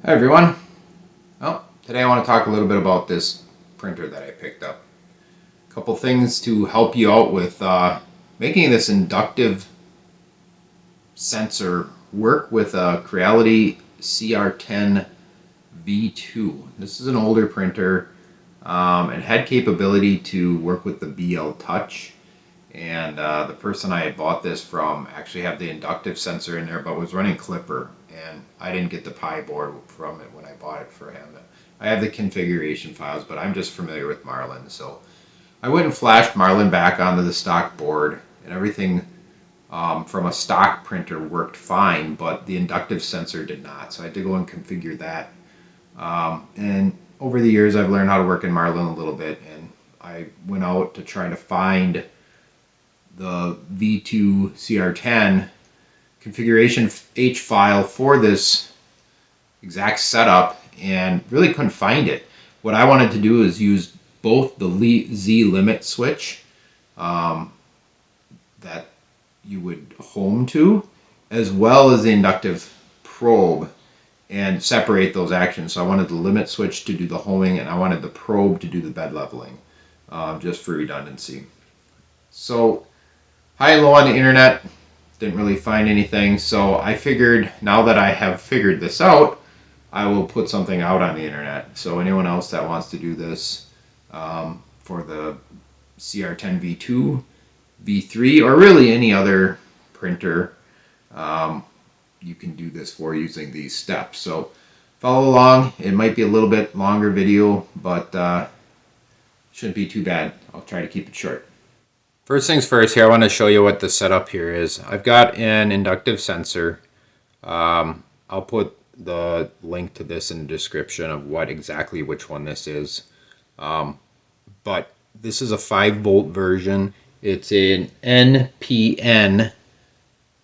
Hi everyone. Well, today I want to talk a little bit about this printer that I picked up. A couple things to help you out with making this inductive sensor work with a Creality CR-10 V2. This is an older printer and had capability to work with the BL Touch. And the person I had bought this from actually had the inductive sensor in there, but was running Clipper, and I didn't get the Pi board from it when I bought it for him. I have the configuration files, but I'm just familiar with Marlin, so I went and flashed Marlin back onto the stock board, and everything from a stock printer worked fine, but the inductive sensor did not, so I had to go and configure that. And over the years I've learned how to work in Marlin a little bit, and I went out to try to find the V2 CR10 Configuration.h file for this exact setup and really couldn't find it. What I wanted to do is use both the Z limit switch that you would home to, as well as the inductive probe, and separate those actions. So I wanted the limit switch to do the homing, and I wanted the probe to do the bed leveling, just for redundancy. So high and low on the internet, didn't really find anything, so I figured now that I have figured this out, I will put something out on the internet. So anyone else that wants to do this for the CR10 V2, V3, or really any other printer, you can do this for using these steps. So follow along. It might be a little bit longer video, but shouldn't be too bad. I'll try to keep it short. First things first, here I want to show you what the setup here is. I've got an inductive sensor. I'll put the link to this in the description of which one this is. But this is a 5-volt version. It's an NPN,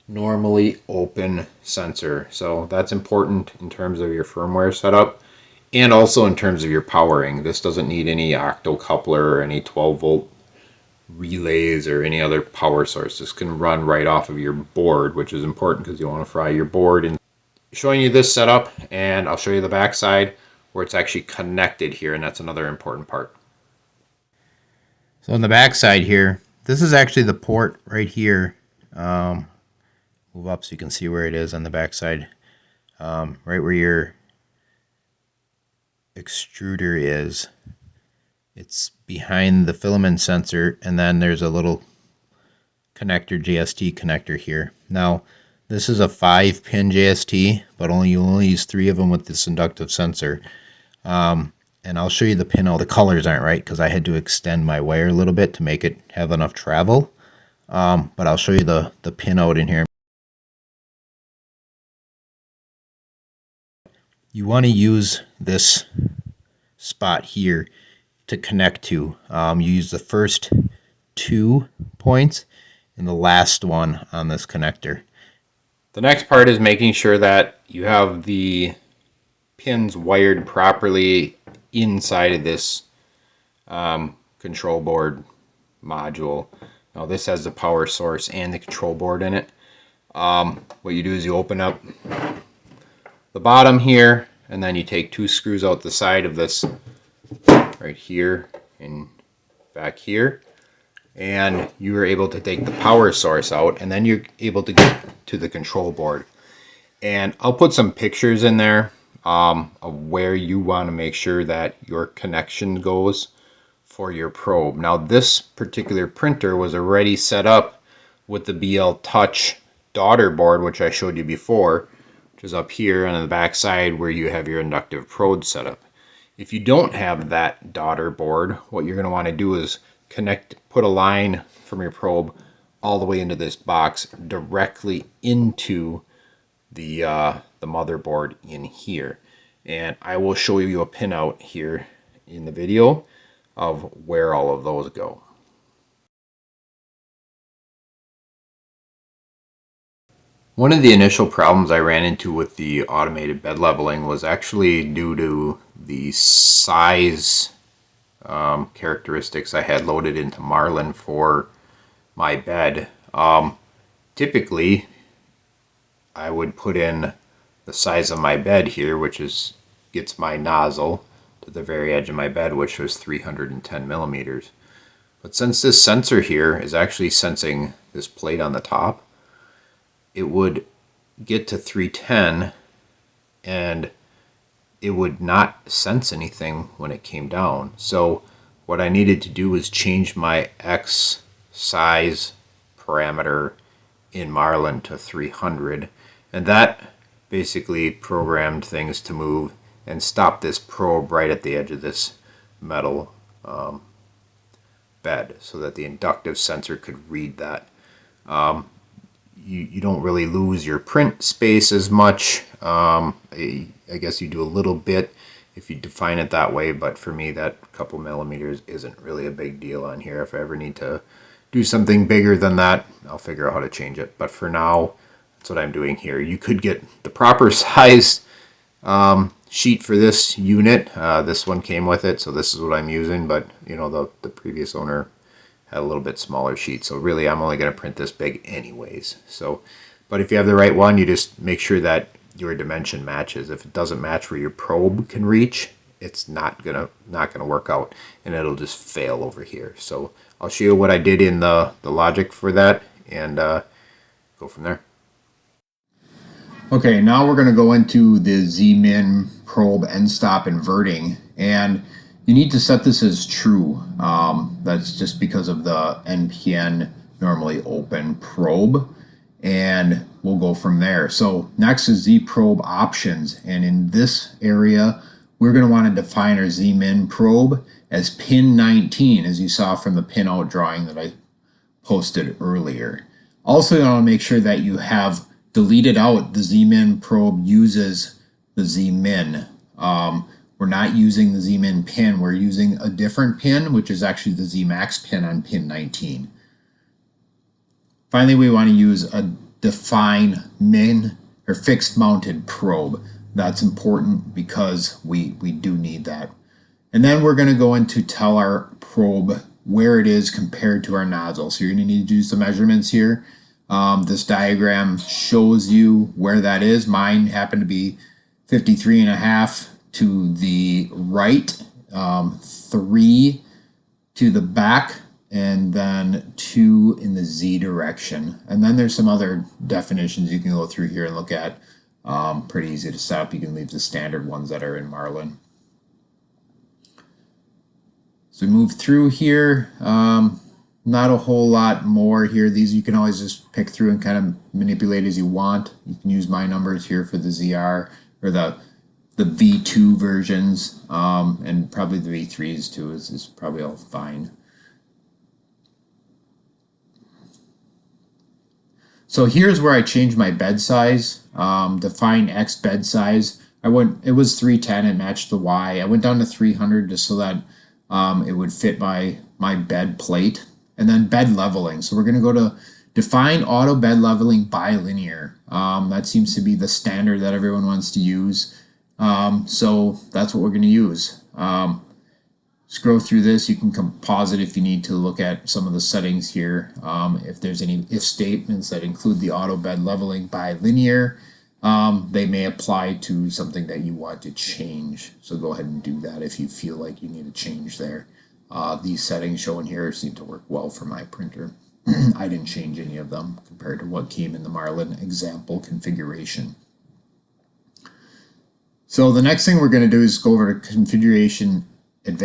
normally open sensor. So that's important in terms of your firmware setup and also in terms of your powering. This doesn't need any octocoupler or any 12-volt relays or any other power source. This can run right off of your board, which is important because you want to fry your board. And showing you this setup, and I'll show you the back side where it's actually connected here, and that's another important part. So on the back side here, this is actually the port right here. Move up so you can see where it is on the back side, right where your extruder is. It's behind the filament sensor, and then there's a little connector, JST connector here. Now, this is a 5-pin JST, but you only use 3 of them with this inductive sensor. And I'll show you the pin out. The colors aren't right because I had to extend my wire a little bit to make it have enough travel. But I'll show you the pin out in here. You want to use this spot here to connect to. You use the first 2 points and the last one on this connector. The next part is making sure that you have the pins wired properly inside of this control board module. Now this has the power source and the control board in it. What you do is you open up the bottom here, and then you take 2 screws out the side of this right here and back here, and you are able to take the power source out, and then you're able to get to the control board. And I'll put some pictures in there of where you want to make sure that your connection goes for your probe. Now this particular printer was already set up with the BL Touch daughter board, which I showed you before, which is up here on the back side where you have your inductive probe set up. If you don't have that daughter board, what you're going to want to do is put a line from your probe all the way into this box directly into the motherboard in here. And I will show you a pinout here in the video of where all of those go. One of the initial problems I ran into with the automated bed leveling was actually due to the size characteristics I had loaded into Marlin for my bed. Typically, I would put in the size of my bed here, which gets my nozzle to the very edge of my bed, which was 310 millimeters. But since this sensor here is actually sensing this plate on the top, it would get to 310 and it would not sense anything when it came down. So what I needed to do was change my X size parameter in Marlin to 300, and that basically programmed things to move and stop this probe right at the edge of this metal bed so that the inductive sensor could read that. You don't really lose your print space as much. I guess you do a little bit if you define it that way, but for me that couple millimeters isn't really a big deal on here. If I ever need to do something bigger than that, I'll figure out how to change it. But for now, that's what I'm doing here. You could get the proper size sheet for this unit. This one came with it, so this is what I'm using, but you know, the previous owner had a little bit smaller sheet, so really I'm only going to print this big anyways. So, but if you have the right one, you just make sure that your dimension matches. If it doesn't match where your probe can reach, it's not gonna work out, and it'll just fail over here. So I'll show you what I did in the logic for that, and go from there. Okay, now we're going to go into the Z-min probe end stop inverting, and you need to set this as true. That's just because of the NPN normally open probe, and we'll go from there. So next is Z probe options, and in this area we're going to want to define our Z-min probe as pin 19, as you saw from the pin out drawing that I posted earlier. Also, you want to make sure that you have deleted out the Z-min probe uses the Z-min. We're not using the Z-min pin. We're using a different pin, which is actually the Z-max pin on pin 19. Finally, we want to use a define min or fixed mounted probe. That's important because we do need that. And then we're going to go into tell our probe where it is compared to our nozzle. So you're going to need to do some measurements here. This diagram shows you where that is. Mine happened to be 53.5 to the right, 3 to the back, and then 2 in the Z direction. And then there's some other definitions you can go through here and look at. Pretty easy to set up. You can leave the standard ones that are in Marlin. So we move through here. Not a whole lot more here. These you can always just pick through and kind of manipulate as you want. You can use my numbers here for the ZR or the V2 versions, and probably the V3s too is probably all fine. So here's where I changed my bed size. Define X bed size. It was 310, it matched the Y. I went down to 300 just so that it would fit my bed plate. And then bed leveling. So we're going to go to define auto bed leveling bilinear. That seems to be the standard that everyone wants to use. So that's what we're going to use. Scroll through this. You can pause it if you need to look at some of the settings here. If there's any if statements that include the auto bed leveling bilinear, they may apply to something that you want to change. So go ahead and do that if you feel like you need a change there. These settings shown here seem to work well for my printer. I didn't change any of them compared to what came in the Marlin example configuration. So the next thing we're going to do is go over to Configuration.h, and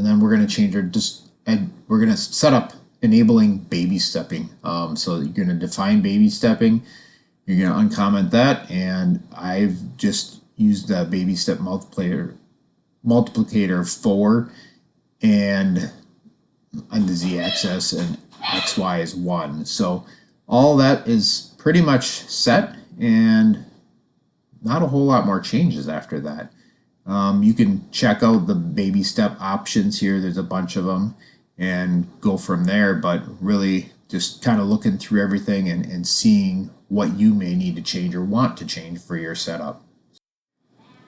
then we're going to change we're going to set up enabling baby stepping. So you're going to define baby stepping. You're going to uncomment that, and I've just used the baby step multiplicator 4, and on the z-axis, and xy is 1. So all that is pretty much set, and not a whole lot more changes after that. You can check out the baby step options here. There's a bunch of them, and go from there, but really just kind of looking through everything and seeing what you may need to change or want to change for your setup.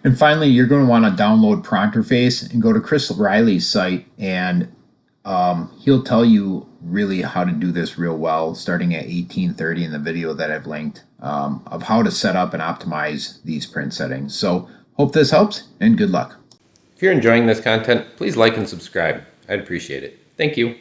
And finally, you're going to want to download Pronterface and go to Chris Riley's site and He'll tell you really how to do this real well, starting at 1830 in the video that I've linked, of how to set up and optimize these print settings. So hope this helps, and good luck. If you're enjoying this content, please like and subscribe. I'd appreciate it. Thank you.